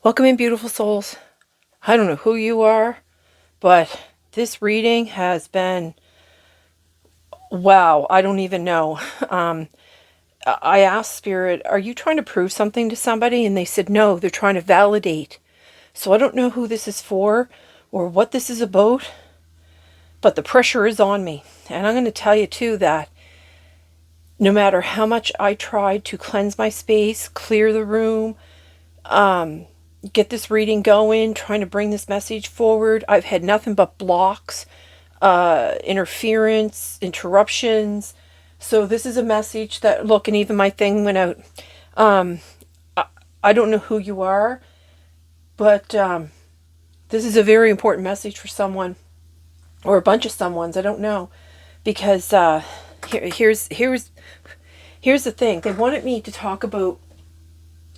Welcome in, beautiful souls. I don't know who you are, but this reading has been, wow, I don't even know. Um, I asked Spirit, are you trying to prove something to somebody? And they said, no, they're trying to validate. So I don't know who this is for or what this is about, but the pressure is on me. And I'm going to tell you, too, that no matter how much I tried to cleanse my space, clear the room, get this reading going, trying to bring this message forward, I've had nothing but blocks, interference, interruptions. So this is a message that, look, and even my thing went out. Um, I don't know who you are, but this is a very important message for someone or a bunch of someones. I don't know, because here's the thing. They wanted me to talk about.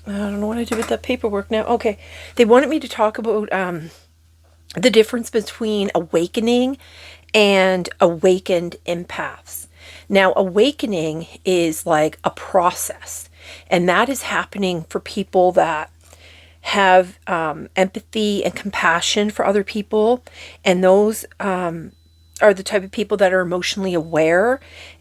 I don't know what I did with that paperwork now. Okay, they wanted me to talk about the difference between awakening and awakened empaths. Now, awakening is like a process, and that is happening for people that have empathy and compassion for other people, and those are the type of people that are emotionally aware,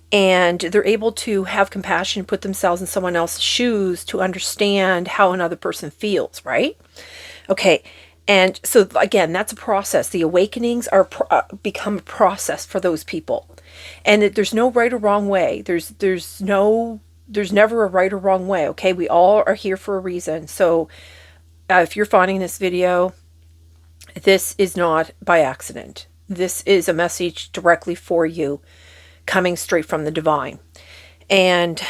and they're able to have compassion, put themselves in someone else's shoes to understand how another person feels, right? Okay. And so again, that's a process. The awakenings are become a process for those people, and there's no right or wrong way. There's never a right or wrong way. Okay, we all are here for a reason. So if you're finding this video, this is not by accident. This is a message directly for you, coming straight from the divine. And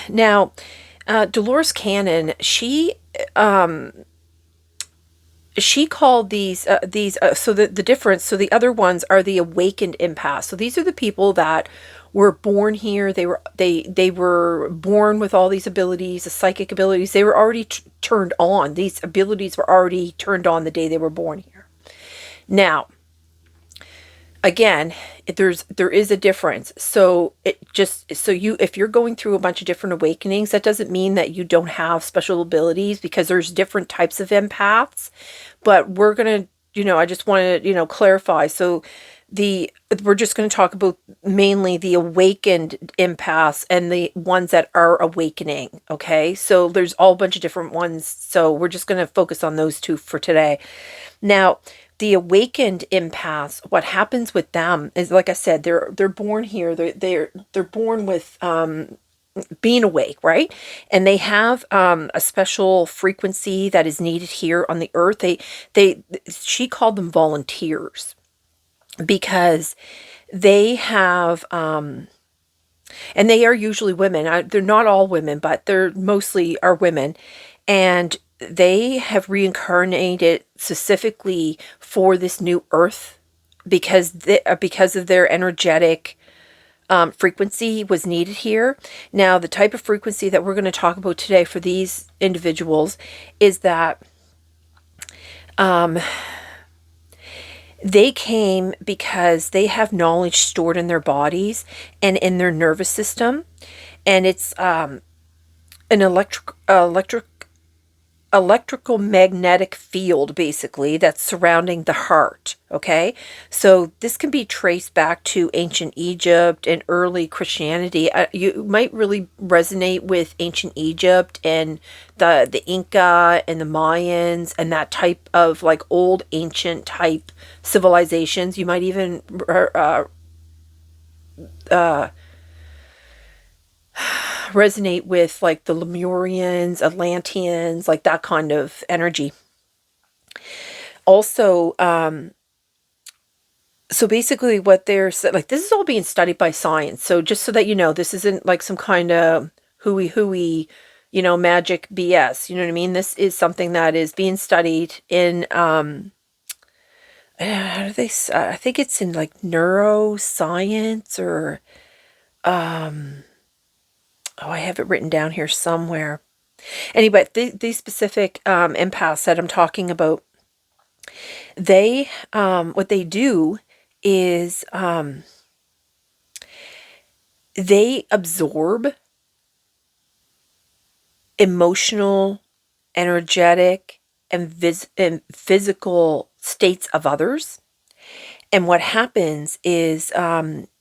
now, Dolores Cannon, she called these so the difference, so the other ones are the awakened empaths. So these are the people that were born here. They were born with all these abilities, the psychic abilities. They were already turned on. These abilities were already turned on the day they were born here. Now, again, there is a difference. So if you're going through a bunch of different awakenings, that doesn't mean that you don't have special abilities, because there's different types of empaths. But we're gonna, I just want to, clarify. So we're just going to talk about mainly the awakened empaths and the ones that are awakening. Okay, so there's all a bunch of different ones, so we're just going to focus on those two for today. Now, the awakened empaths, what happens with them is, like I said, they're born here. They're born with being awake, right? And they have a special frequency that is needed here on the earth. She called them volunteers, because they have and they are usually women. They're not all women, but they're mostly are women, and they have reincarnated specifically for this new earth, because of their energetic frequency was needed here. Now, the type of frequency that we're going to talk about today for these individuals is that they came because they have knowledge stored in their bodies and in their nervous system, and it's an electrical magnetic field, basically, that's surrounding the heart. Okay, so this can be traced back to ancient Egypt and early Christianity. You might really resonate with ancient Egypt and the Inca and the Mayans and that type of like old ancient type civilizations. You might even resonate with like the Lemurians, Atlanteans, like that kind of energy. Also, so basically what they're like, this is all being studied by science. So just so that you know, this isn't like some kind of hooey, magic BS. You know what I mean? This is something that is being studied in, how do they, I think it's in like neuroscience, or, oh, I have it written down here somewhere. Anyway, these specific empaths that I'm talking about, they, what they do is they absorb emotional, energetic, and physical states of others. And what happens is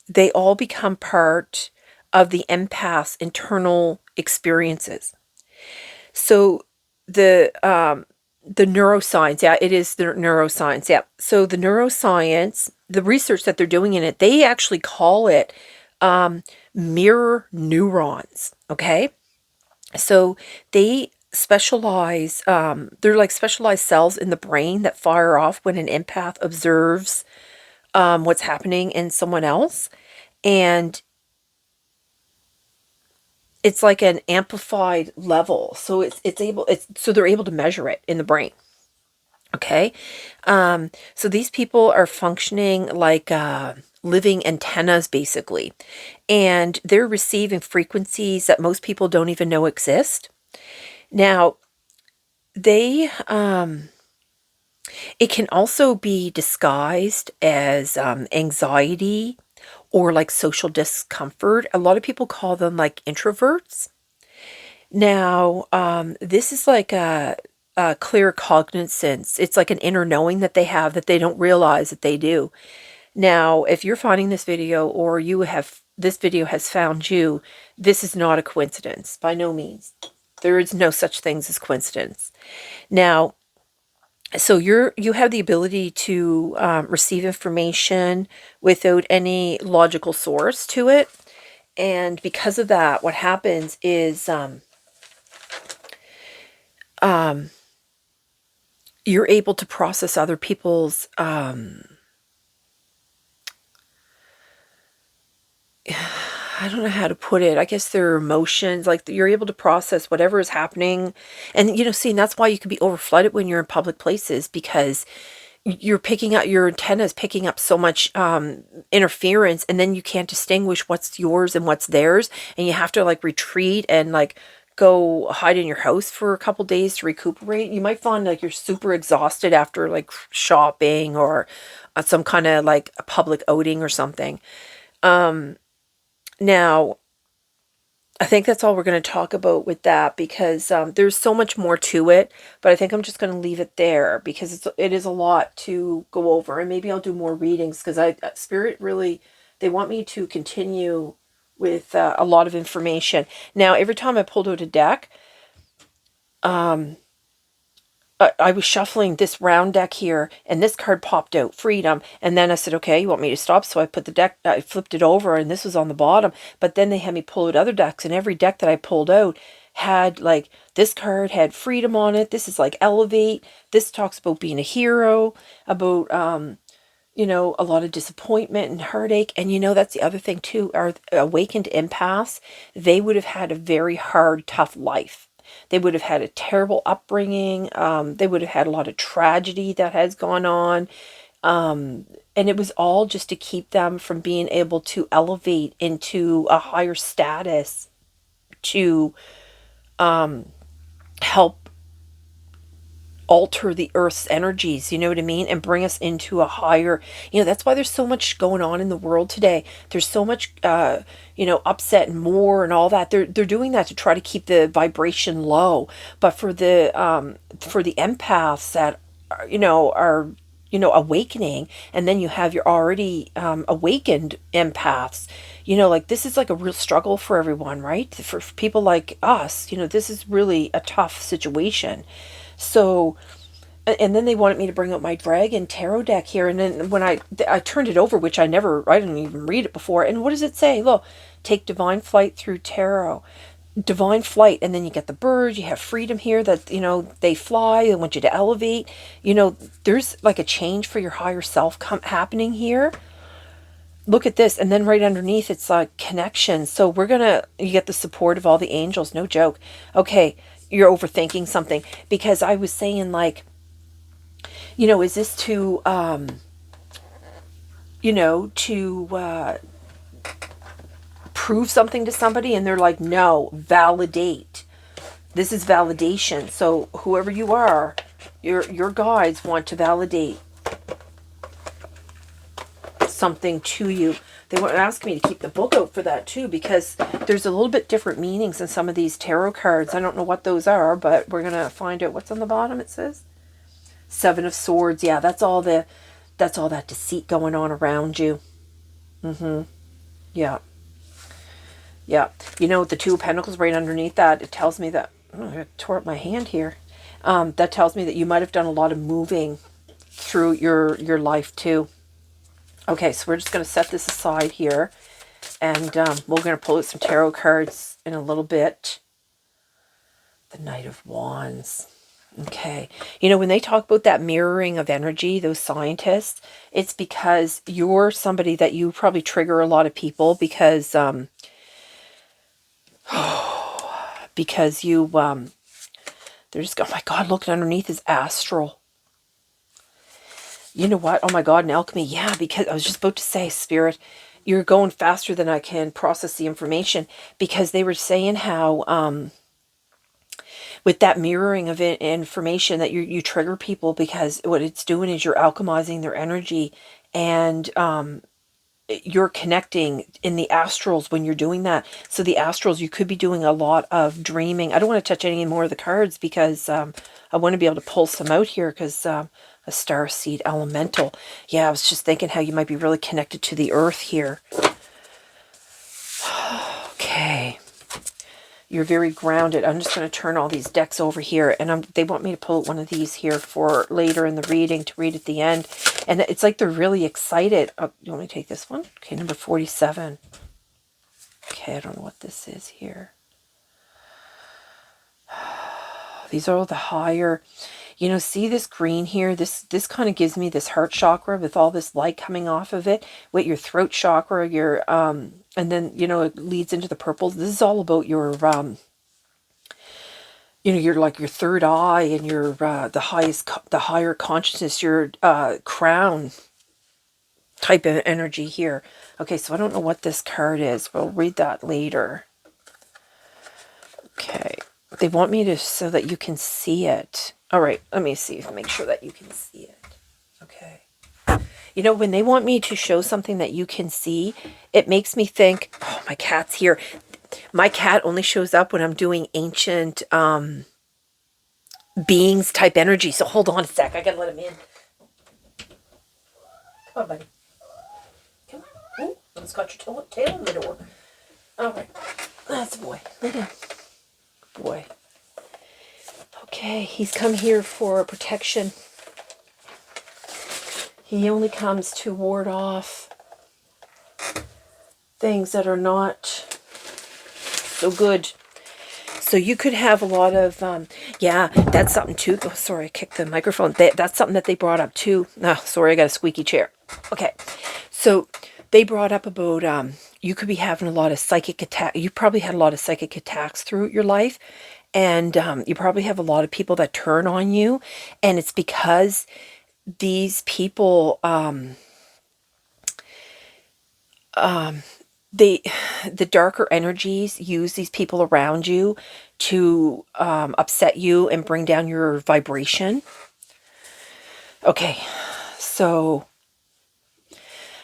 they all become part of the empath's internal experiences. So the neuroscience, yeah, it is the neuroscience, yeah. So the neuroscience, the research that they're doing in it, they actually call it mirror neurons. Okay, so they specialize. They're like specialized cells in the brain that fire off when an empath observes what's happening in someone else, and it's like an amplified level. So it's so they're able to measure it in the brain. Okay. So these people are functioning like living antennas, basically. And they're receiving frequencies that most people don't even know exist. Now, they, it can also be disguised as anxiety or like social discomfort. A lot of people call them like introverts. Now, this is like a clear cognizance. It's like an inner knowing that they have that they don't realize that they do. Now, if you're finding this video or you have this video has found you, this is not a coincidence by no means. There is no such things as coincidence. Now, so you have the ability to receive information without any logical source to it, and because of that, what happens is you're able to process other people's I don't know how to put it. I guess their emotions, like you're able to process whatever is happening. And, see, and that's why you can be overflooded when you're in public places, because you're picking up, your antennas picking up so much interference, and then you can't distinguish what's yours and what's theirs. And you have to like retreat and like go hide in your house for a couple days to recuperate. You might find like you're super exhausted after like shopping or some kind of like a public outing or something. Now, I think that's all we're going to talk about with that, because there's so much more to it, but I think I'm just going to leave it there because it is a lot to go over, and maybe I'll do more readings because Spirit really, they want me to continue with a lot of information. Now, every time I pulled out a deck, I was shuffling this round deck here, and this card popped out, freedom. And then I said, okay, you want me to stop? So I put the deck, I flipped it over, and this was on the bottom. But then they had me pull out other decks, and every deck that I pulled out had like, this card had freedom on it. This is like elevate. This talks about being a hero, about, a lot of disappointment and heartache. And that's the other thing too, our awakened empaths, they would have had a very hard, tough life. They would have had a terrible upbringing. They would have had a lot of tragedy that has gone on. And it was all just to keep them from being able to elevate into a higher status to help alter the earth's energies, you know what I mean, and bring us into a higher, that's why there's so much going on in the world today. There's so much upset and more and all that. They're doing that to try to keep the vibration low. But for the empaths that are awakening, and then you have your already awakened empaths, like this is like a real struggle for everyone, right? For people like us, this is really a tough situation. So, and then they wanted me to bring up my dragon tarot deck here. And then when I turned it over, which I didn't even read it before. And what does it say? Look, take divine flight through tarot. Divine flight. And then you get the birds. You have freedom here that, they fly. They want you to elevate. There's like a change for your higher self happening here. Look at this. And then right underneath, it's like connection. So you get the support of all the angels. No joke. Okay. You're overthinking something, because I was saying like, is this to, prove something to somebody? And they're like, no, validate. This is validation. So whoever you are, your guides want to validate. something to you. They were asking me to keep the book out for that too, because there's a little bit different meanings in some of these tarot cards. I don't know what those are, but we're going to find out. What's on the bottom, it says? Seven of Swords. Yeah, that's all that deceit going on around you. Yeah. Yeah. You know, the Two of Pentacles right underneath that, it tells me that, oh, I tore up my hand here. That tells me that you might have done a lot of moving through your life too. Okay, so we're just going to set this aside here, and we're going to pull out some tarot cards in a little bit. The Knight of Wands. Okay. You know, when they talk about that mirroring of energy, those scientists, it's because you're somebody that you probably trigger a lot of people because you they're just, oh my God, look underneath is Astral. You know what? Oh my God, in alchemy, yeah, because I was just about to say, Spirit, you're going faster than I can process the information, because they were saying how with that mirroring of information that you trigger people, because what it's doing is you're alchemizing their energy, and you're connecting in the astrals when you're doing that. So the astrals, you could be doing a lot of dreaming. I don't want to touch any more of the cards because I want to be able to pull some out here, because a star seed elemental. Yeah, I was just thinking how you might be really connected to the earth here. Okay. You're very grounded. I'm just going to turn all these decks over here, and they want me to pull one of these here for later in the reading to read at the end. And it's like they're really excited. Oh, you want me to take this one? Okay, number 47. Okay, I don't know what this is here. These are all the higher, you know, see this green here? This kind of gives me this heart chakra with all this light coming off of it, with your throat chakra, your and then, you know, it leads into the purples. This is all about your you know, you're like your third eye, and your the higher consciousness, your crown type of energy here. Okay, so I don't know what this card is. We'll read that later. Okay. They want me to, so that you can see it. All right, let me see, make sure that you can see it. Okay. You know, when they want me to show something that you can see, it makes me think, oh, my cat's here. My cat only shows up when I'm doing ancient beings type energy. So hold on a sec. I gotta let him in. Come on, buddy. Come on. Ooh, almost got your tail in the door. All right. That's a boy. Lay down. Boy. Okay, he's come here for protection. He only comes to ward off things that are not so good. So you could have a lot of, yeah, that's something too. Oh, sorry, I kicked the microphone. That's something that they brought up too. Oh, sorry, I got a squeaky chair. Okay, so they brought up about, you could be having a lot of psychic attacks. You probably had a lot of psychic attacks through your life. And you probably have a lot of people that turn on you. And it's because these people, the darker energies use these people around you to upset you and bring down your vibration. Okay, so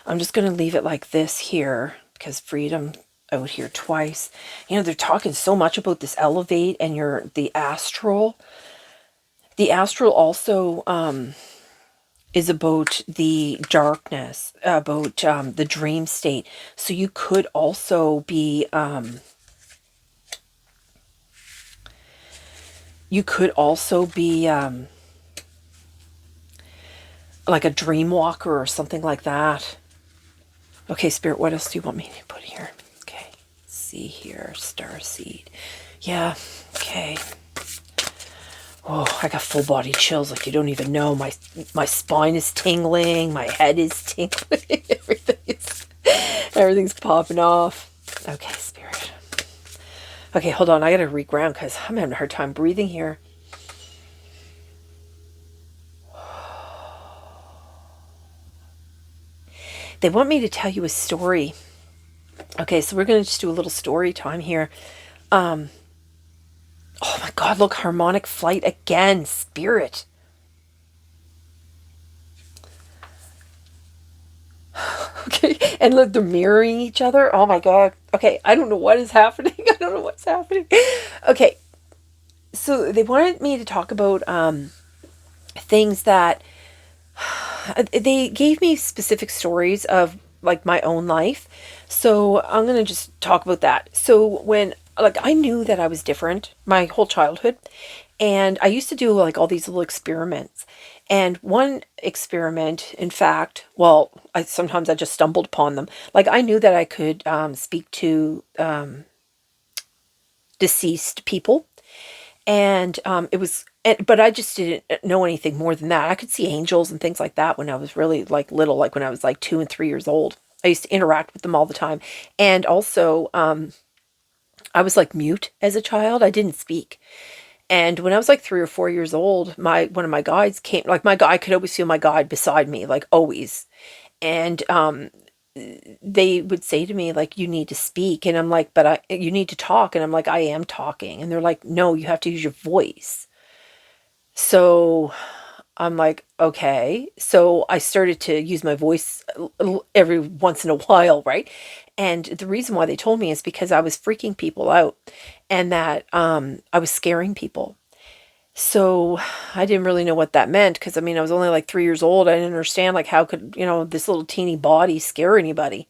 I'm just going to leave it like this here, because freedom out here twice. You know, they're talking so much about this elevate and the astral. The astral also is about the darkness, about the dream state. So you could also be like a dream walker or something like that. Okay, Spirit, what else do you want me to put here? Okay, let's see here, starseed. Yeah, okay. Oh, I got full body chills like you don't even know. My spine is tingling, my head is tingling, everything's popping off. Okay, Spirit. Okay, hold on, I gotta reground because I'm having a hard time breathing here. They want me to tell you a story. Okay, so we're going to just do a little story time here. Oh my God, look, harmonic flight again, Spirit. Okay, and look, they're mirroring each other. Oh my god. Okay, I don't know what is happening. I don't know what's happening. Okay, so they wanted me to talk about things that they gave me specific stories of like my own life. So I'm going to just talk about that. So when like I knew that I was different my whole childhood, and I used to do like all these little experiments. And one experiment, in fact, well, I sometimes I just stumbled upon them. Like I knew that I could speak to deceased people, and it was but I just didn't know anything more than that. I could see angels and things like that when I was really like little, like when I was like 2 and 3 years old. I used to interact with them all the time. And also I was like mute as a child. I didn't speak. And when I was like 3 or 4 years old, my one of my guides came, like my guide, I could always feel my guide beside me, like always. And they would say to me like, you need to speak. And I'm like, but you need to talk. And I'm like, I am talking. And they're like, no, you have to use your voice. So I'm like, okay. So I started to use my voice every once in a while, right? And the reason why they told me is because I was freaking people out, and that I was scaring people. So I didn't really know what that meant, because I mean, I was only like 3 years old. I didn't understand like how could, this little teeny body scare anybody.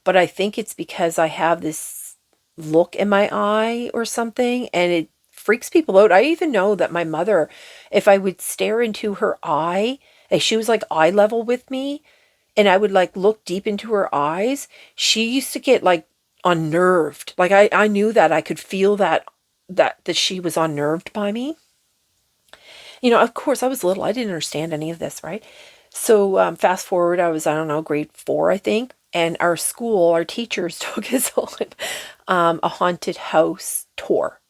But I think it's because I have this look in my eye or something, and it freaks people out. I even know that my mother, if I would stare into her eye, like she was like eye level with me, and I would like look deep into her eyes, she used to get like unnerved. Like I knew that I could feel that she was unnerved by me. Of course, I was little. I didn't understand any of this, right? So fast forward, I was, I don't know, grade 4, I think. And our school, our teachers took us on a haunted house tour.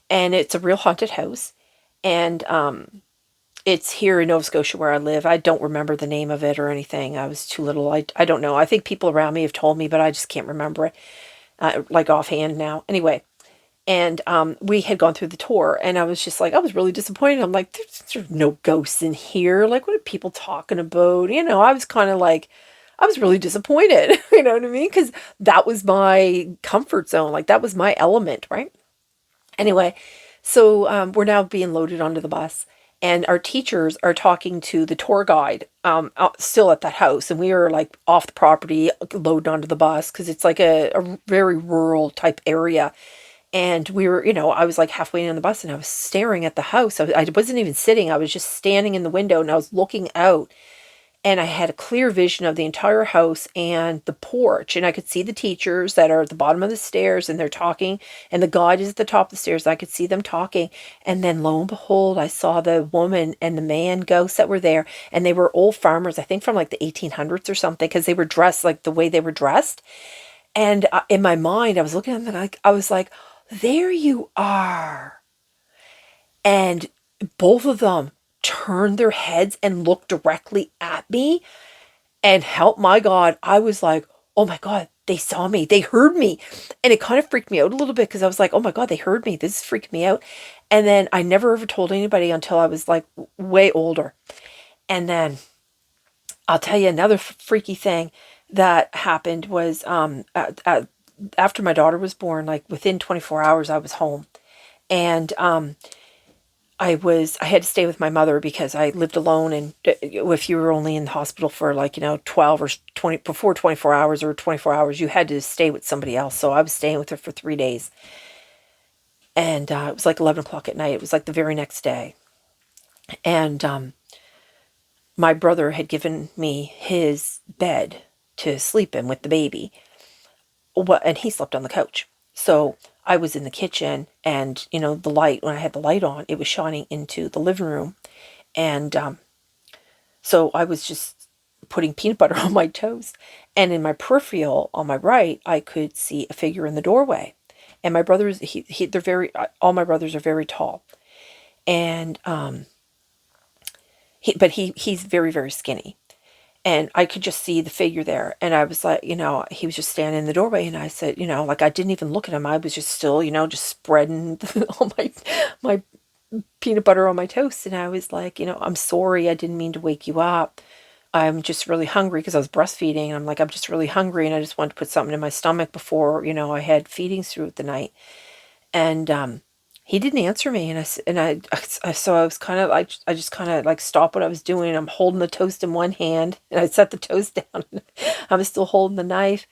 And it's a real haunted house. And it's here in Nova Scotia where I live. I don't remember the name of it or anything. I was too little. I don't know. I think people around me have told me, but I just can't remember it like offhand now. Anyway, and we had gone through the tour, and I was just like, I was really disappointed. I'm like, there's no ghosts in here. Like, what are people talking about? I was kind of like, I was really disappointed. You know what I mean? Because that was my comfort zone. Like, that was my element, right? Anyway, so we're now being loaded onto the bus, and our teachers are talking to the tour guide still at that house. And we are like off the property, loaded onto the bus, because it's like a very rural type area. And we were, I was like halfway in the bus, and I was staring at the house. I wasn't even sitting. I was just standing in the window, and I was looking out, and I had a clear vision of the entire house and the porch. And I could see the teachers that are at the bottom of the stairs, and they're talking, and the guide is at the top of the stairs. I could see them talking. And then lo and behold, I saw the woman and the man ghosts that were there. And they were old farmers, I think from like the 1800s or something, because they were dressed like the way they were dressed. And in my mind, I was looking at them, like, I was like, there you are. And both of them turned their heads and looked directly at me. And help my God, I was like, oh my God, they saw me. They heard me. And it kind of freaked me out a little bit, because I was like, oh my God, they heard me. This is freaking me out. And then I never ever told anybody until I was like way older. And then I'll tell you another freaky thing that happened was after my daughter was born, like within 24 hours, I was home. And I had to stay with my mother, because I lived alone. And if you were only in the hospital for like, 12 or 20, before 24 hours or 24 hours, you had to stay with somebody else. So I was staying with her for 3 days. And it was like 11 o'clock at night. It was like the very next day. And my brother had given me his bed to sleep in with the baby. And he slept on the couch. So I was in the kitchen, and, the light, when I had the light on, it was shining into the living room. And so I was just putting peanut butter on my toast. And in my peripheral on my right, I could see a figure in the doorway. And my brothers, they're all my brothers are very tall. And he's very, very skinny. And I could just see the figure there. And I was like, he was just standing in the doorway. And I said, like, I didn't even look at him. I was just still, just spreading all my peanut butter on my toast. And I was like, I'm sorry. I didn't mean to wake you up. I'm just really hungry because I was breastfeeding. And I'm like, I'm just really hungry, and I just wanted to put something in my stomach before, I had feedings through the night. And he didn't answer me, and so I was kind of like, I just kind of like stopped what I was doing. I'm holding the toast in one hand, and I set the toast down. I was still holding the knife,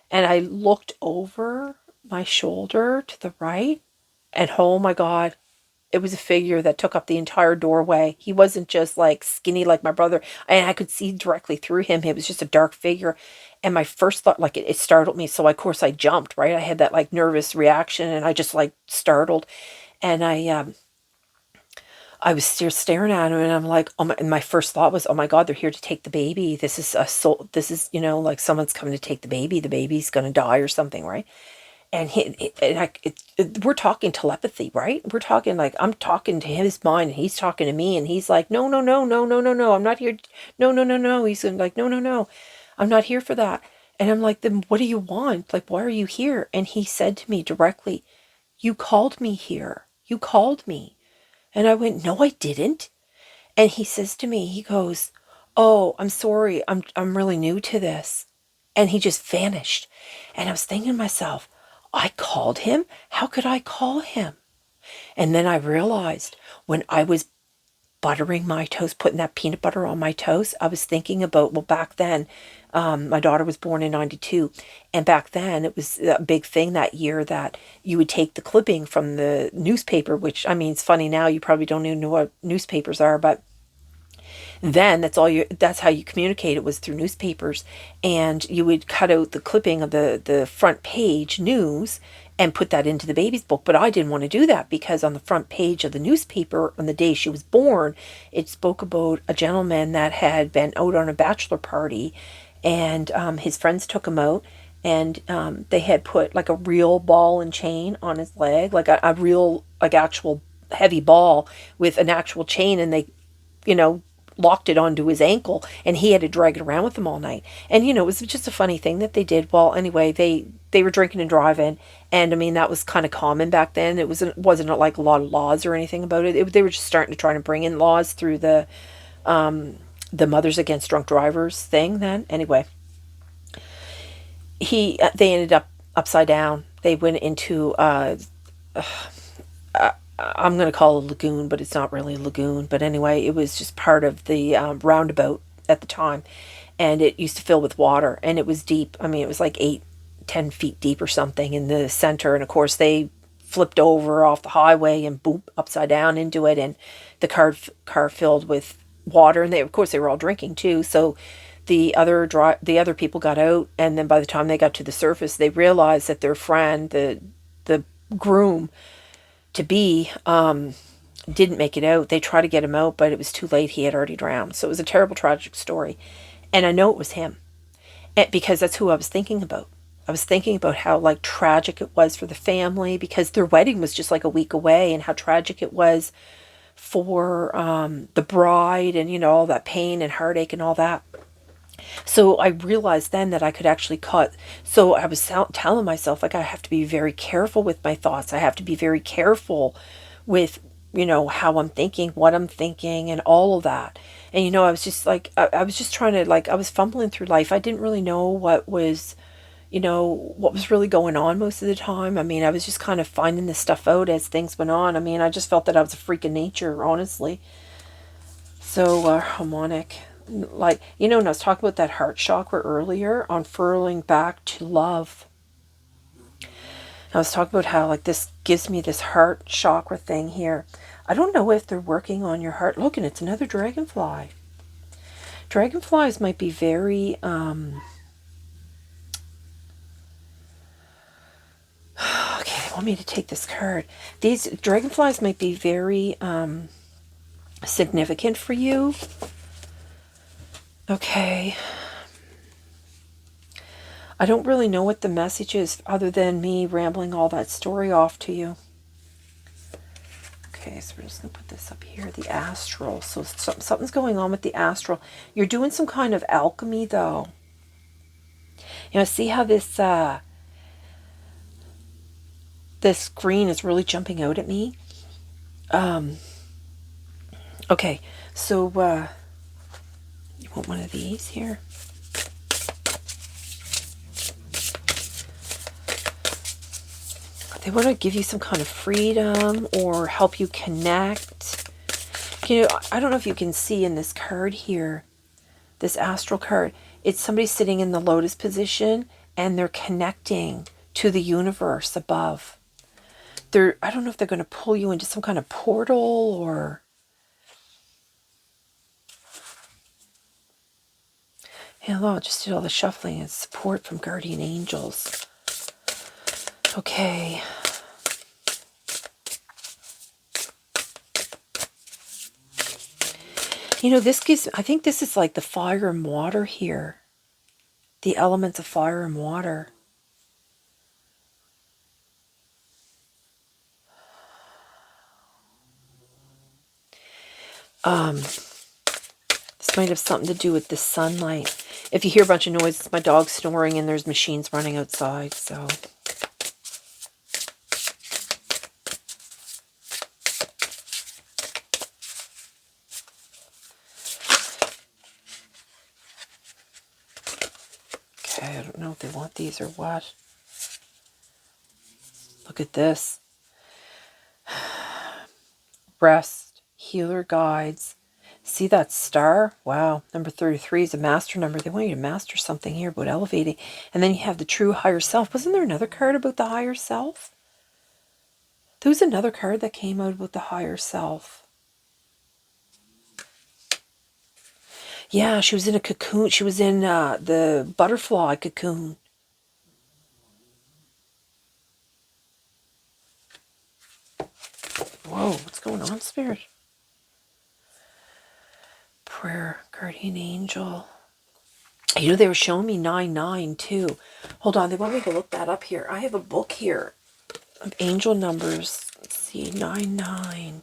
and I looked over my shoulder to the right, and oh my God, it was a figure that took up the entire doorway. He wasn't just like skinny like my brother, and I could see directly through him. It was just a dark figure. And my first thought, like it startled me. So of course I jumped, right? I had that like nervous reaction, and I just like startled. And I was still staring at him, and I'm like, oh my, and my first thought was, oh my God, they're here to take the baby. This is a soul. This is, like someone's coming to take the baby. The baby's going to die or something, right? And we're talking telepathy, right? We're talking like I'm talking to his mind, and he's talking to me, and he's like, no, no, no, no, no, no, no, I'm not here. No, no, no, no. He's like, no, no, no, I'm not here for that. And I'm like, then what do you want? Like, why are you here? And he said to me directly, you called me here. You called me. And I went, no, I didn't. And he says to me, he goes, oh, I'm sorry. I'm really new to this. And he just vanished. And I was thinking to myself, I called him? How could I call him? And then I realized when I was buttering my toast, putting that peanut butter on my toast, I was thinking about, well, back then, my daughter was born in 92. And back then it was a big thing that year that you would take the clipping from the newspaper, which, I mean, it's funny now, you probably don't even know what newspapers are, but then that's how you communicate. It was through newspapers, and you would cut out the clipping of the front page news and put that into the baby's book. But I didn't want to do that, because on the front page of the newspaper on the day she was born, it spoke about a gentleman that had been out on a bachelor party, and his friends took him out, and they had put like a real ball and chain on his leg, like a real, like actual heavy ball with an actual chain, and they, you know, locked it onto his ankle, and he had to drag it around with him all night. And it was just a funny thing that they did. Well, anyway, they were drinking and driving, and I mean that was kind of common back then. It wasn't like a lot of laws or anything about it. They were just starting to try to bring in laws through the Mothers Against Drunk Drivers thing then. Anyway, they ended up upside down. They went into I'm going to call it a lagoon, but it's not really a lagoon. But anyway, it was just part of the roundabout at the time. And it used to fill with water, and it was deep. I mean, it was like 8, 10 feet deep or something in the center. And of course, they flipped over off the highway and boom, upside down into it. And the car filled with water. And of course, they were all drinking too. So the other people got out. And then by the time they got to the surface, they realized that their friend, the groom, to be didn't make it out. They tried to get him out, but it was too late. He had already drowned. So it was a terrible, tragic story. And I know it was him, because that's who I was thinking about. I was thinking about how like tragic it was for the family, because their wedding was just like a week away, and how tragic it was for the bride, and all that pain and heartache and all that. So I realized then that I could actually cut. So I was telling myself, like, I have to be very careful with my thoughts. I have to be very careful with, how I'm thinking, what I'm thinking, and all of that. And, I was just like, I was just trying to, like, I was fumbling through life. I didn't really know what was really going on most of the time. I mean, I was just kind of finding this stuff out as things went on. I mean, I just felt that I was a freak of nature, honestly. So, harmonic. Like, and I was talking about that heart chakra earlier, unfurling back to love. I was talking about how, like, this gives me this heart chakra thing here. I don't know if they're working on your heart. Look, and it's another dragonfly. Dragonflies might be very, okay, they want me to take this card. These dragonflies might be very, significant for you. Okay. I don't really know what the message is other than me rambling all that story off to you. Okay, so we're just going to put this up here, the astral. So something's going on with the astral. You're doing some kind of alchemy, though. See how this this green is really jumping out at me? Okay, so want one of these here. They want to give you some kind of freedom or help you connect. You know, I don't know if you can see in this card here, this astral card, it's somebody sitting in the lotus position and they're connecting to the universe above. I don't know if they're going to pull you into some kind of portal or... Hello, I just did all the shuffling and support from guardian angels. Okay. You know, this gives, I think this is like the fire and water here. The elements of fire and water. This might have something to do with the sunlight. If you hear a bunch of noise, it's my dog snoring and there's machines running outside, so... Okay, I don't know if they want these or what. Look at this. Rest, healer guides. See that star? Wow, number 33 is a master number. They want you to master something here about elevating. And then you have the true higher self. Wasn't there another card about the higher self? There was another card that came out about the higher self. Yeah, she was in a cocoon. She was in the butterfly cocoon. Whoa, what's going on, Spirit? Prayer, guardian angel. You know, they were showing me 99 too. Hold on, they want me to look that up here. I have a book here of angel numbers. Let's see, 99.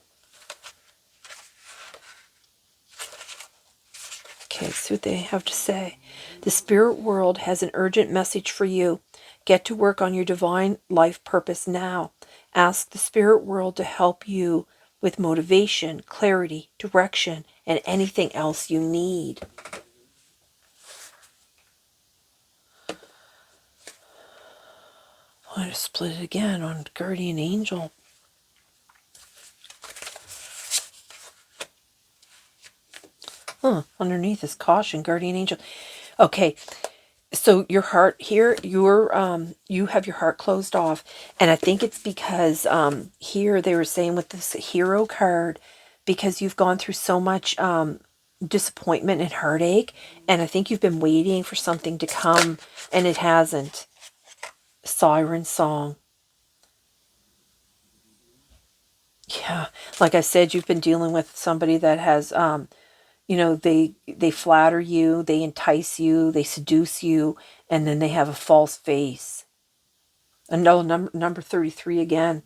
Okay, see what they have to say. The spirit world has an urgent message for you. Get to work on your divine life purpose now. Ask the spirit world to help you with motivation, clarity, direction, and anything else you need. I'm going to split it again on guardian angel. Underneath is caution, guardian angel. Okay, so your heart here, you have your heart closed off, and I think it's because here they were saying with this hero card, because you've gone through so much disappointment and heartache, and I think you've been waiting for something to come, and it hasn't. Siren song. Yeah, like I said, you've been dealing with somebody that has you know, they flatter you, they entice you, they seduce you, and then they have a false face. And no, number 33 again.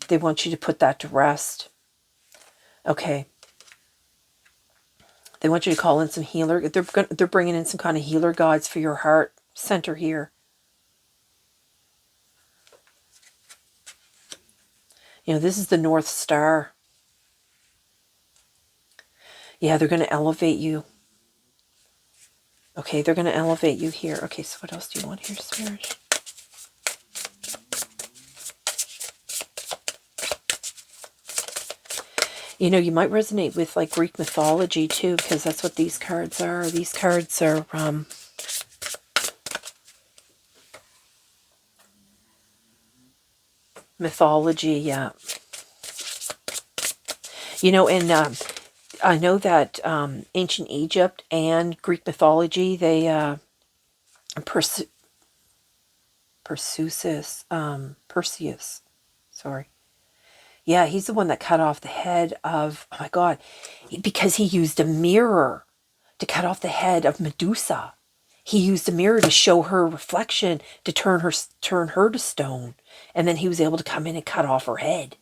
They want you to put that to rest. Okay. They want you to call in some healer. They're bringing in some kind of healer guides for your heart center here. You know, this is the North Star. Yeah, they're going to elevate you. Okay, they're going to elevate you here. Okay, so what else do you want here, Spirit? You know, you might resonate with like Greek mythology too, because that's what these cards are. These cards are mythology, yeah. You know, and I know that ancient Egypt and Greek mythology, they Perseus, sorry. Yeah, he's the one that cut off the head of, oh my God, because he used a mirror to cut off the head of Medusa. He used a mirror to show her reflection, to turn her to stone. And then he was able to come in and cut off her head.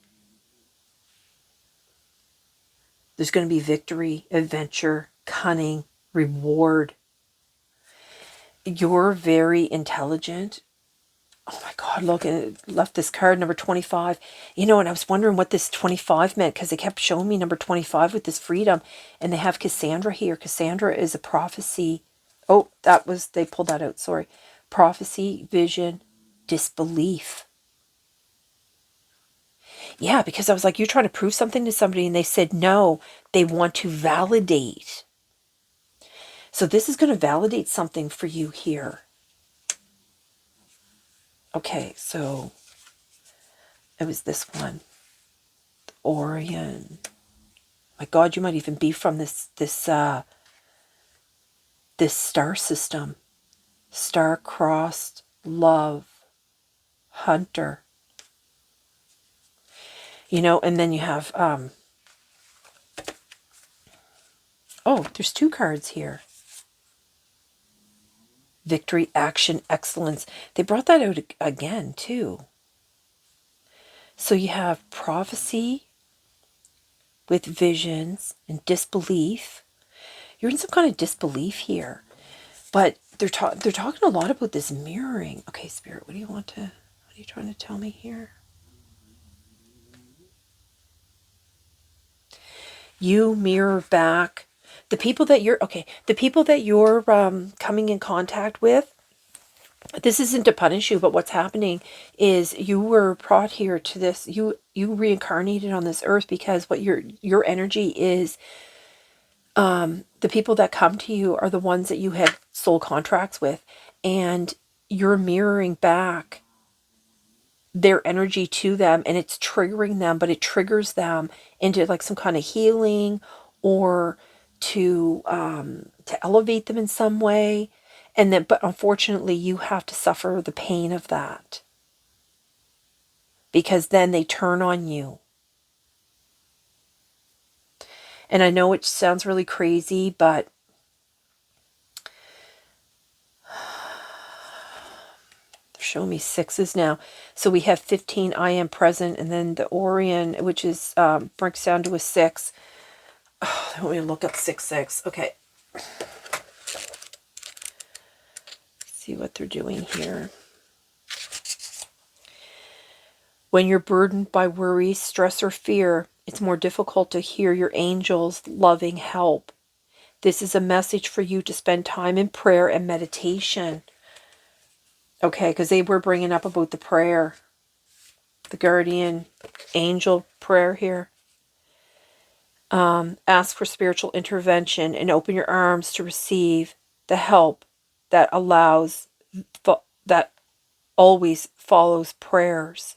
There's going to be victory, adventure, cunning, reward. You're very intelligent. Oh my God, look, and it left this card, number 25. You know, and I was wondering what this 25 meant because they kept showing me number 25 with this freedom. And they have Cassandra here. Cassandra is a prophecy. Oh, they pulled that out, sorry. Prophecy, vision, disbelief. Yeah, because I was like, you're trying to prove something to somebody, and they said no, they want to validate. So this is going to validate something for you here. Okay, so it was this one. Orion. My God, you might even be from this star system. Star-crossed love. Hunter. You know, and then you have, oh, there's 2 cards here. Victory, action, excellence. They brought that out again, too. So you have prophecy with visions and disbelief. You're in some kind of disbelief here. But they're talking a lot about this mirroring. Okay, Spirit, what are you trying to tell me here? You mirror back the people that you're coming in contact with. This isn't to punish you, but what's happening is you were brought here to this, you reincarnated on this earth because what your energy is, the people that come to you are the ones that you had soul contracts with, and you're mirroring back their energy to them, and it's triggering them, but it triggers them into like some kind of healing or to elevate them in some way. And then, but unfortunately, you have to suffer the pain of that because then they turn on you. And I know it sounds really crazy, but they're showing me 6s now. So we have 15, I am present, and then the Orion, which is breaks down to a 6. Oh, they want me to look up 6. Okay. See what they're doing here. When you're burdened by worry, stress, or fear, it's more difficult to hear your angels' loving help. This is a message for you to spend time in prayer and meditation. Okay, because they were bringing up about the prayer, the guardian angel prayer here. Ask for spiritual intervention and open your arms to receive the help that that always follows prayers.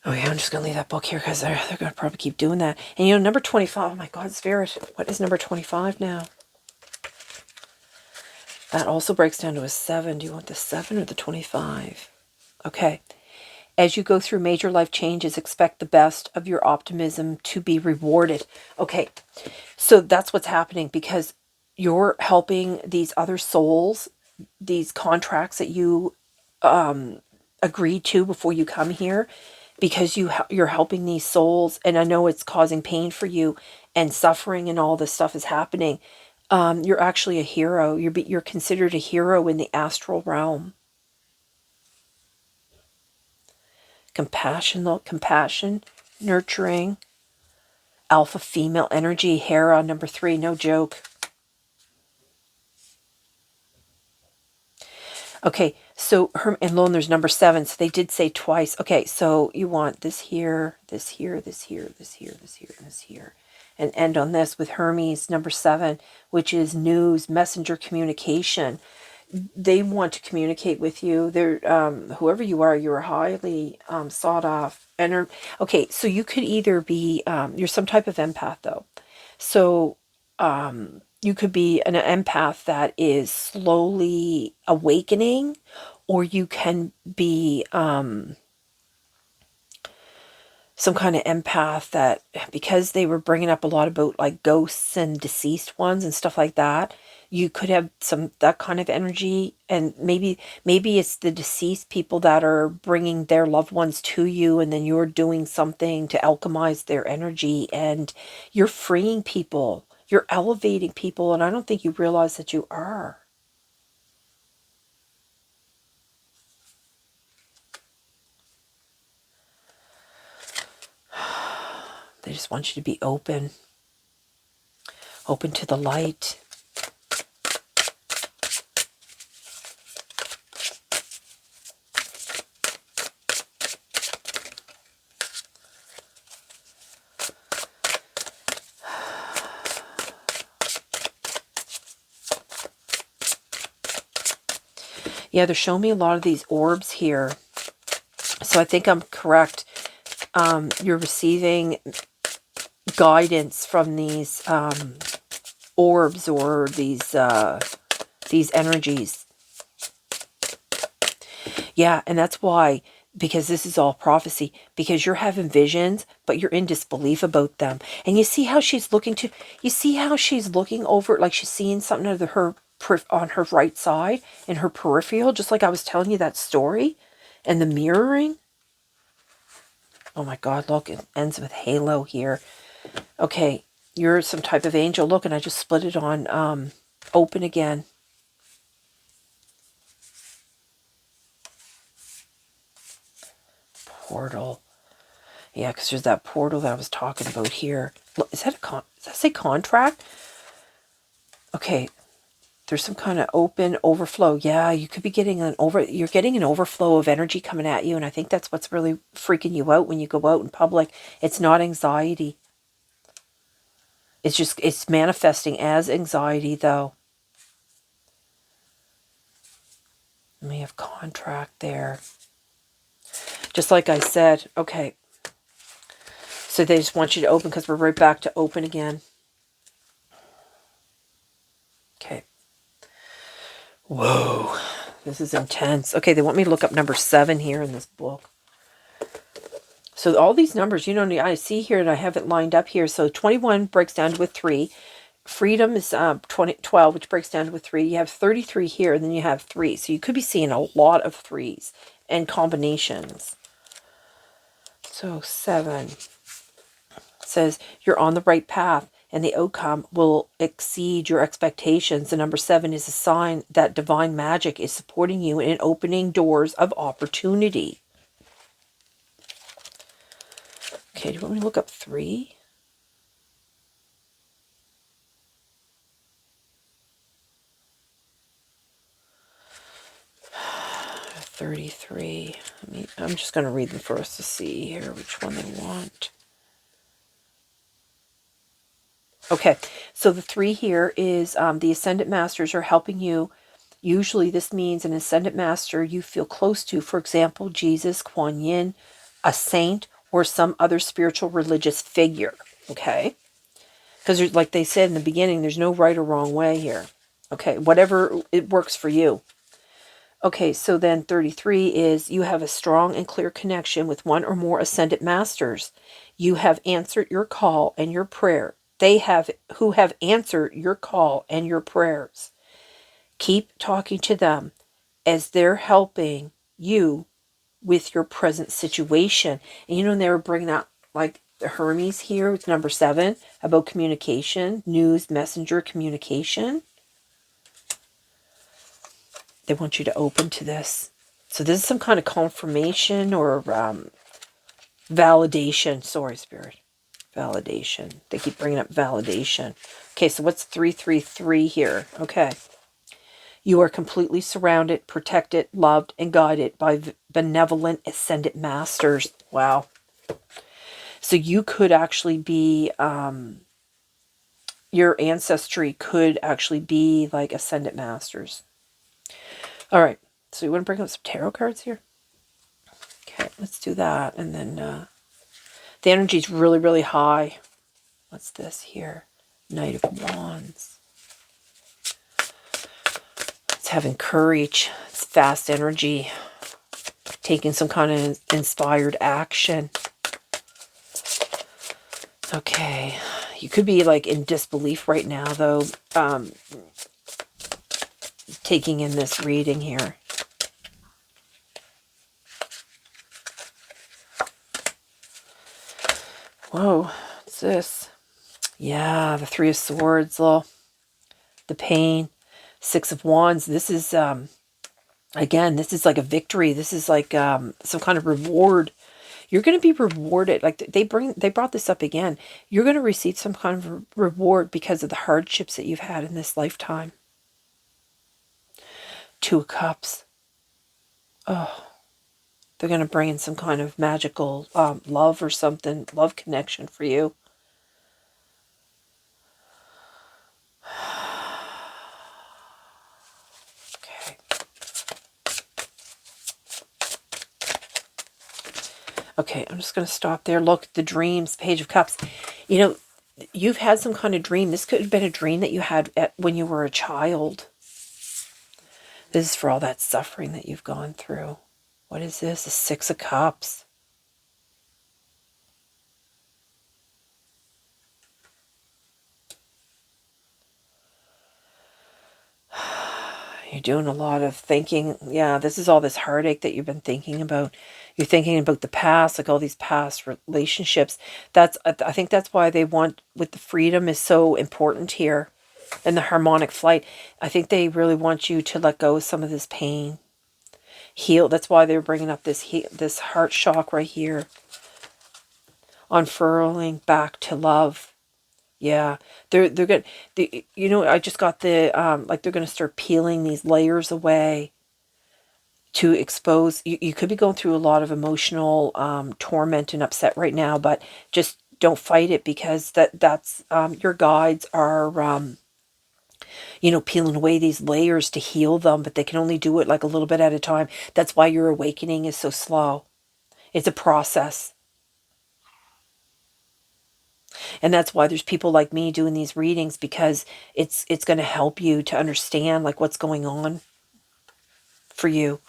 Oh yeah, I'm just going to leave that book here because they're going to probably keep doing that. And you know, number 25, oh my God, Spirit, what is number 25 now? That also breaks down to a 7. Do you want the 7 or the 25? Okay. As you go through major life changes, expect the best of your optimism to be rewarded. Okay, so that's what's happening because you're helping these other souls, these contracts that you agreed to before you come here, because you're helping these souls, and I know it's causing pain for you and suffering and all this stuff is happening. You're actually a hero. You're considered a hero in the astral realm. Compassion, nurturing, alpha female energy, Hera, number 3, no joke. Okay, so and Lone, there's number 7, so they did say twice. Okay, so you want this here, this here, this here, this here, this here, this here. And end on this with Hermes, number 7, which is news, messenger communication. They want to communicate with you. They're whoever you are, you're highly sought off. And okay, so you could either be you're some type of empath though. So you could be an empath that is slowly awakening, or you can be some kind of empath that, because they were bringing up a lot about like ghosts and deceased ones and stuff like that, you could have that kind of energy. And maybe it's the deceased people that are bringing their loved ones to you, and then you're doing something to alchemize their energy, and you're freeing people, you're elevating people, and I don't think you realize that you are. They just want you to be open. Open to the light. Yeah, they're showing me a lot of these orbs here. So I think I'm correct. You're receiving guidance from these orbs or these energies. Yeah, and that's why, because this is all prophecy, because you're having visions, but you're in disbelief about them. And you see how she's looking over, like she's seeing something out of her on her right side in her peripheral, just like I was telling you that story, and the mirroring. Oh my God, look, it ends with halo here. Okay, you're some type of angel. Look, and I just split it on open again. Portal. Yeah, because there's that portal that I was talking about here. Look, is that does that say contract? Okay, there's some kind of open overflow. Yeah, you could be getting you're getting an overflow of energy coming at you, and I think that's what's really freaking you out when you go out in public. It's not anxiety. It's manifesting as anxiety, though. And we have contract there. Just like I said, okay. So they just want you to open, because we're right back to open again. Okay. Whoa. This is intense. Okay, they want me to look up number 7 here in this book. So all these numbers, you know, I see here and I have it lined up here. So 21 breaks down to a 3. Freedom is 12, which breaks down to a 3. You have 33 here, and then you have 3. So you could be seeing a lot of 3s and combinations. So 7 says you're on the right path, and the outcome will exceed your expectations. The number 7 is a sign that divine magic is supporting you in opening doors of opportunity. Okay, do you want me to look up 3? $33. I'm just going to read them first to see here which one they want. Okay, so the 3 here is the Ascendant Masters are helping you. Usually this means an Ascendant Master you feel close to. For example, Jesus, Kuan Yin, a saint, or some other spiritual religious figure. Okay? Because like they said in the beginning, there's no right or wrong way here. Okay, whatever it works for you. Okay, so then 33 is you have a strong and clear connection with one or more Ascendant Masters. You have answered your call and your prayer. Who have answered your call and your prayers. Keep talking to them as they're helping you with your present situation. And you know, they were bringing out like the Hermes here with number 7 about communication, news, messenger communication. They want you to open to this. So this is some kind of confirmation or validation. Sorry, Spirit. Validation. They keep bringing up validation. Okay, so what's 333 here? Okay. You are completely surrounded, protected, loved, and guided by benevolent Ascendant Masters. Wow. So you could actually be, your ancestry could actually be like Ascendant Masters. All right. So you want to bring up some tarot cards here? Okay, let's do that. And then the energy is really, really high. What's this here? Knight of Wands. It's having courage. It's fast energy. Taking some kind of inspired action. Okay. You could be like in disbelief right now, though. Taking in this reading here. Whoa, what's this? Yeah, the 3 of Swords, the pain. 6 of Wands. This is, again, this is like a victory. This is like some kind of reward. You're going to be rewarded. Like they brought this up again. You're going to receive some kind of reward because of the hardships that you've had in this lifetime. Two of Cups. Oh, they're going to bring in some kind of magical love or something, love connection for you. Okay. Okay, I'm just going to stop there. Look, the dreams, Page of Cups. You know, you've had some kind of dream. This could have been a dream that you had when you were a child. This is for all that suffering that you've gone through. What is this? The Six of Cups. You're doing a lot of thinking. Yeah, this is all this heartache that you've been thinking about. You're thinking about the past, like all these past relationships. I think that's why they want, with the freedom is so important here. And the harmonic flight. I think they really want you to let go of some of this pain. Heal. That's why they're bringing up this heart shock right here. Unfurling back to love. Yeah, they're good. You know, I just got the like they're gonna start peeling these layers away to expose. You could be going through a lot of emotional torment and upset right now, but just don't fight it, because that's your guides are you know, peeling away these layers to heal them, but they can only do it like a little bit at a time. That's why your awakening is so slow. It's a process. And that's why there's people like me doing these readings, because it's going to help you to understand like what's going on for you.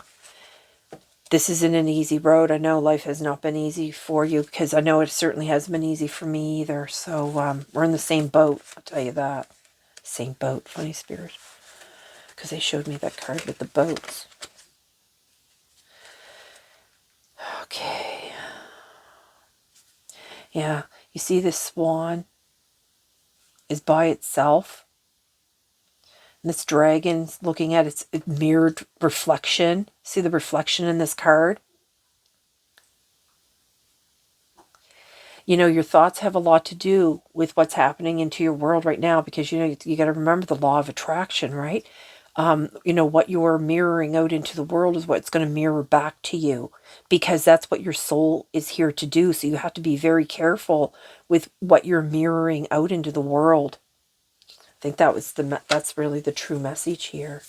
This isn't an easy road. I know life has not been easy for you, because I know it certainly hasn't been easy for me either. So we're in the same boat, I'll tell you that. Same boat, funny spirit. Because they showed me that card with the boats. Okay. Yeah, you see this swan is by itself. And this dragon's looking at its mirrored reflection. See the reflection in this card? You know, your thoughts have a lot to do with what's happening into your world right now, because, you know, you got to remember the law of attraction, right? You know, what you're mirroring out into the world is what's going to mirror back to you, because that's what your soul is here to do. So you have to be very careful with what you're mirroring out into the world. I think that's really the true message here.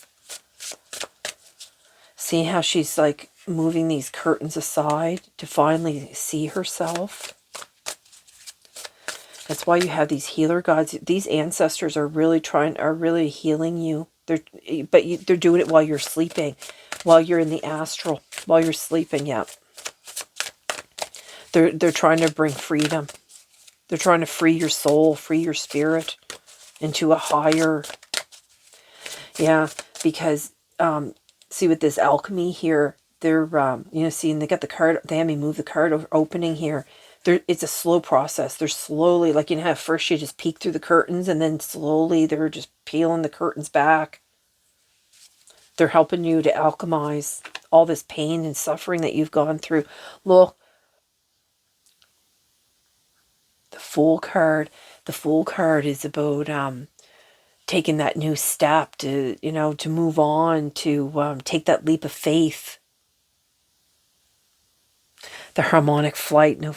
See how she's like moving these curtains aside to finally see herself. That's why you have these healer gods. These ancestors are really healing you. They're doing it while you're sleeping, while you're in the astral, while you're sleeping. Yeah, they're trying to bring freedom. They're trying to free your soul, free your spirit into a higher. Yeah, because see with this alchemy here, they're you know, seeing they got the card. They had me move the card opening here. It's a slow process. They're slowly, like, you know how first you just peek through the curtains, and then slowly they're just peeling the curtains back. They're helping you to alchemize all this pain and suffering that you've gone through. Look, the Fool card. The Fool card is about taking that new step to, you know, to move on, to take that leap of faith. The harmonic flight. No,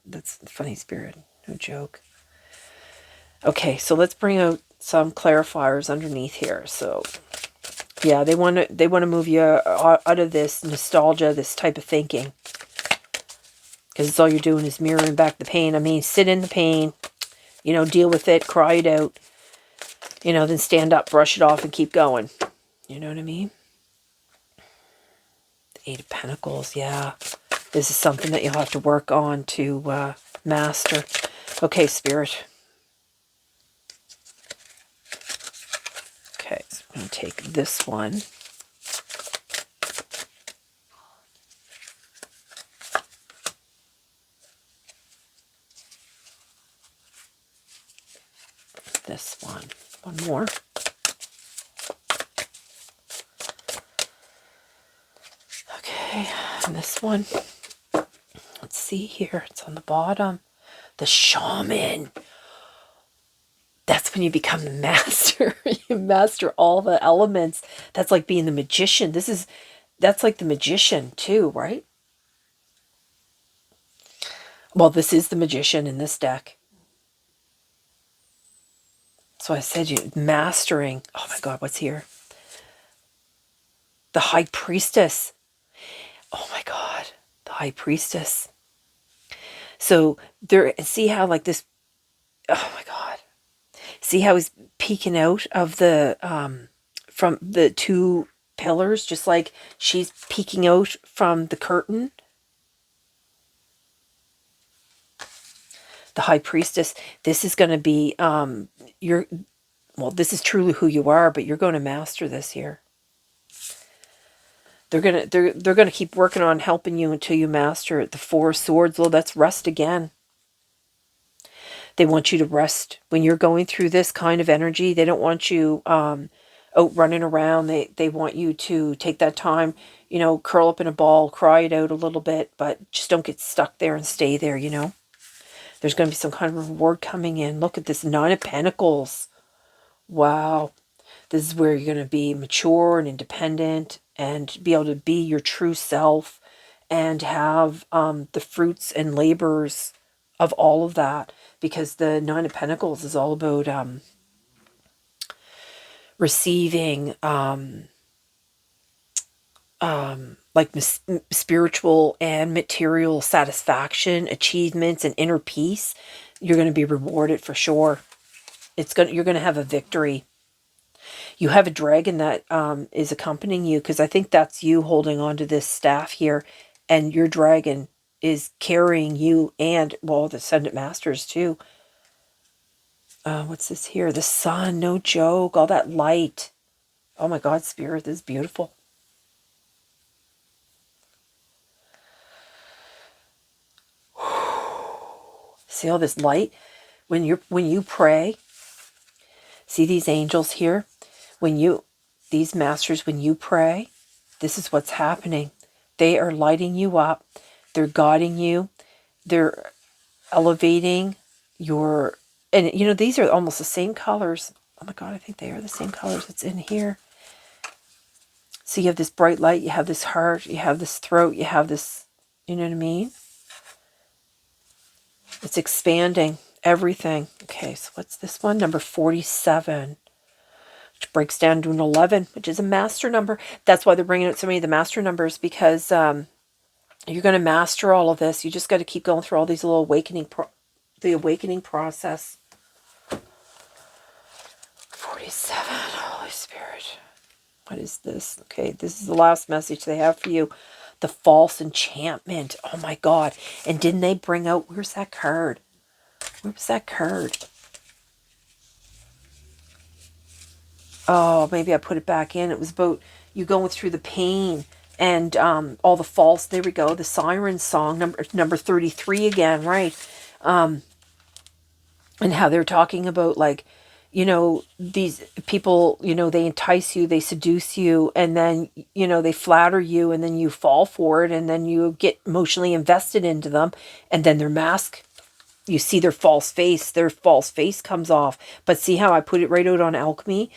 that's funny spirit. No joke. Okay, so let's bring out some clarifiers underneath here. So, yeah, they want to move you out of this nostalgia, this type of thinking, because it's all you're doing is mirroring back the pain. I mean, sit in the pain, you know, deal with it, cry it out, you know, then stand up, brush it off, and keep going. You know what I mean? The Eight of Pentacles, yeah. This is something that you'll have to work on to master. Okay, Spirit. Okay, so I'm going to take this one. This one. One more. Okay, and this one. Let's see here? It's on the bottom. The shaman. That's when you become the master. You master all the elements. That's like being the magician. That's like the magician too, right? Well, this is the magician in this deck. So I said you mastering. Oh my God, what's here? The high priestess. Oh my God, the high priestess. So there, see how like this, oh my God. See how he's peeking out of the, from the two pillars, just like she's peeking out from the curtain. The high priestess, this is going to be, well, this is truly who you are, but you're going to master this here. They're gonna keep working on helping you until you master it. The Four of Swords, well, that's rest again. They want you to rest when you're going through this kind of energy. They don't want you out running around. They want you to take that time, you know, curl up in a ball, cry it out a little bit, but just don't get stuck there and stay there, you know. There's going to be some kind of reward coming in. Look at this Nine of Pentacles. Wow. This is where you're going to be mature and independent and be able to be your true self and have the fruits and labors of all of that. Because the Nine of Pentacles is all about receiving like spiritual and material satisfaction, achievements, and inner peace. You're going to be rewarded for sure. You're going to have a victory. You have a dragon that is accompanying you, because I think that's you holding on to this staff here, and your dragon is carrying you and, well, the Ascendant Masters too. What's this here? The sun, no joke, all that light. Oh my God, Spirit, this is beautiful. See all this light? When you pray, see these angels here? These masters, when you pray, this is what's happening. They are lighting you up. They're guiding you. They're elevating your, and you know, these are almost the same colors. Oh my God, I think they are the same colors that's in here. So you have this bright light, you have this heart, you have this throat, you have this, you know what I mean? It's expanding everything. Okay, so what's this one? Number 47. Which breaks down to an 11, which is a master number. That's why they're bringing out so many of the master numbers, because you're going to master all of this. You just got to keep going through all these little the awakening process. 47, Holy Spirit. What is this? Okay, this is the last message they have for you. The false enchantment. Oh my God. And didn't they bring out, where's that card? Where was that card? Oh, maybe I put it back in. It was about you going through the pain and all the false. There we go. The siren song, number 33 again, right? And how they're talking about, like, you know, these people, you know, they entice you, they seduce you, and then, you know, they flatter you, and then you fall for it, and then you get emotionally invested into them, and then their mask, you see their false face comes off. But see how I put it right out on alchemy?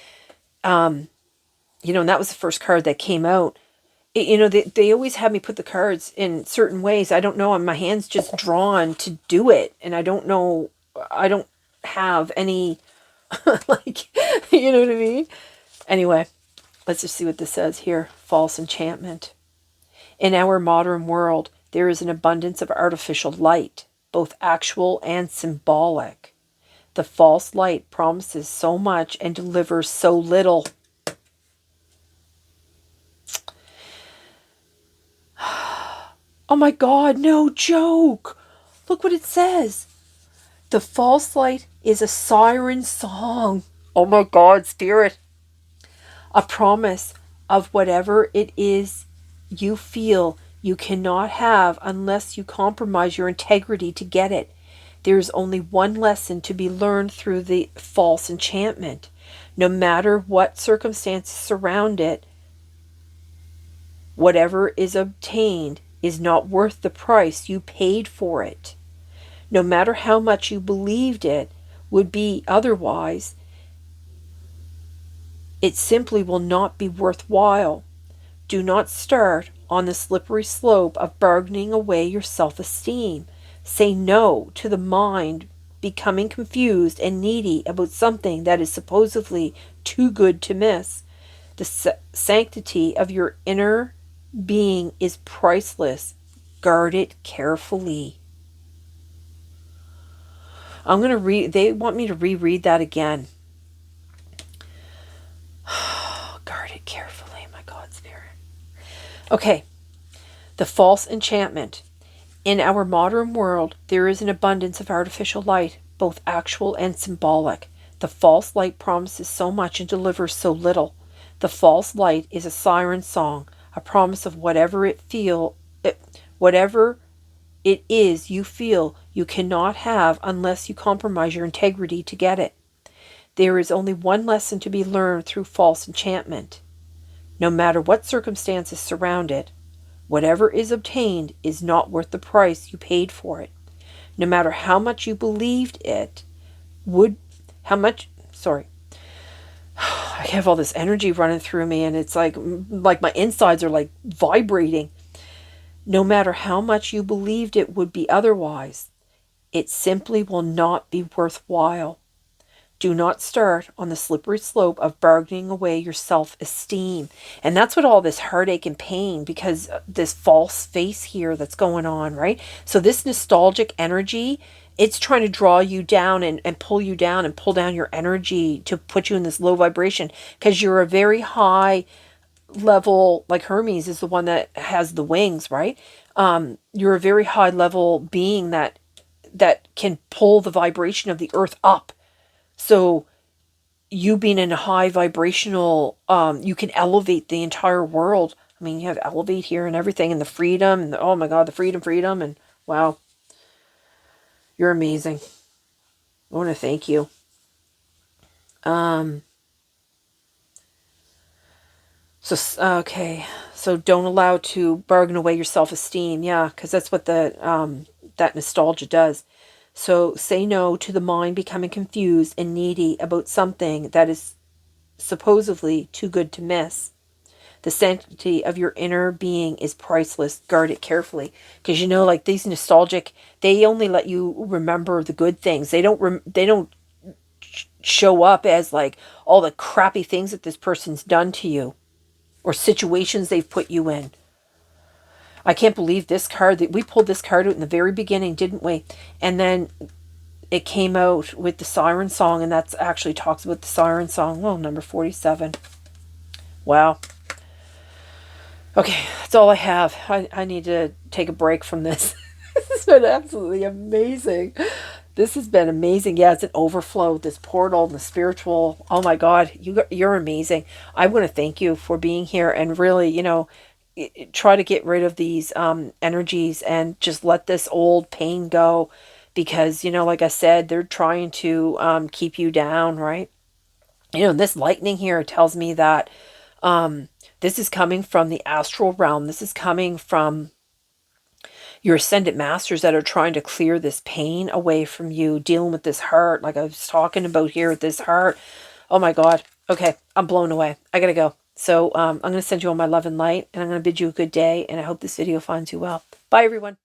You know, and that was the first card that came out. You know, they always have me put the cards in certain ways. I don't know, and my hand's just drawn to do it. And I don't know, I don't have any, like, you know what I mean? Anyway, let's just see what this says here. False enchantment. In our modern world, there is an abundance of artificial light, both actual and symbolic. The false light promises so much and delivers so little. Oh my God, no joke. Look what it says. The false light is a siren song. Oh my God, Spirit. A promise of whatever it is you feel you cannot have unless you compromise your integrity to get it. There is only one lesson to be learned through the false enchantment. No matter what circumstances surround it, whatever is obtained is not worth the price you paid for it. No matter how much you believed it would be otherwise, it simply will not be worthwhile. Do not start on the slippery slope of bargaining away your self-esteem. Say no to the mind becoming confused and needy about something that is supposedly too good to miss. The sanctity of your inner being is priceless. Guard it carefully. I'm going to read, they want me to reread that again. Guard it carefully, my God, Spirit. Okay. The false enchantment. In our modern world, there is an abundance of artificial light, both actual and symbolic. The false light promises so much and delivers so little. The false light is a siren song, a promise of whatever it is you feel you cannot have unless you compromise your integrity to get it. There is only one lesson to be learned through false enchantment. No matter what circumstances surround it, whatever is obtained is not worth the price you paid for it. No matter how much you believed it would, I have all this energy running through me and it's like my insides are like vibrating. No matter how much you believed it would be otherwise, it simply will not be worthwhile. Do not start on the slippery slope of bargaining away your self-esteem. And that's what all this heartache and pain, because this false face here that's going on, right? So this nostalgic energy, it's trying to draw you down and pull you down and pull down your energy to put you in this low vibration because you're a very high level, like Hermes is the one that has the wings, right? You're a very high level being that can pull the vibration of the earth up. So you being in a high vibrational, you can elevate the entire world. I mean, you have elevate here and everything and the freedom and oh my God, the freedom. And wow, you're amazing. I want to thank you. Okay. So don't allow to bargain away your self-esteem. Yeah. Cause that's what that nostalgia does. So say no to the mind becoming confused and needy about something that is supposedly too good to miss. The sanctity of your inner being is priceless. Guard it carefully. Because like these nostalgic, they only let you remember the good things. They don't show up as like all the crappy things that this person's done to you or situations they've put you in. I can't believe this card, that we pulled this card out in the very beginning, didn't we? And then it came out with the siren song, and that's actually talks about the siren song. Well, number 47. Wow. Okay, that's all I have. I need to take a break from this. This has been absolutely amazing. This has been amazing. Yeah, it's an overflow, this portal and the spiritual. Oh my God, you're amazing. I want to thank you for being here and really, try to get rid of these energies and just let this old pain go because, like I said, they're trying to keep you down, right? This lightning here tells me that this is coming from the astral realm. This is coming from your ascended masters that are trying to clear this pain away from you, dealing with this heart, like I was talking about here with this heart. Oh my God. Okay, I'm blown away. I gotta go. So I'm going to send you all my love and light, and I'm going to bid you a good day, and I hope this video finds you well. Bye, everyone.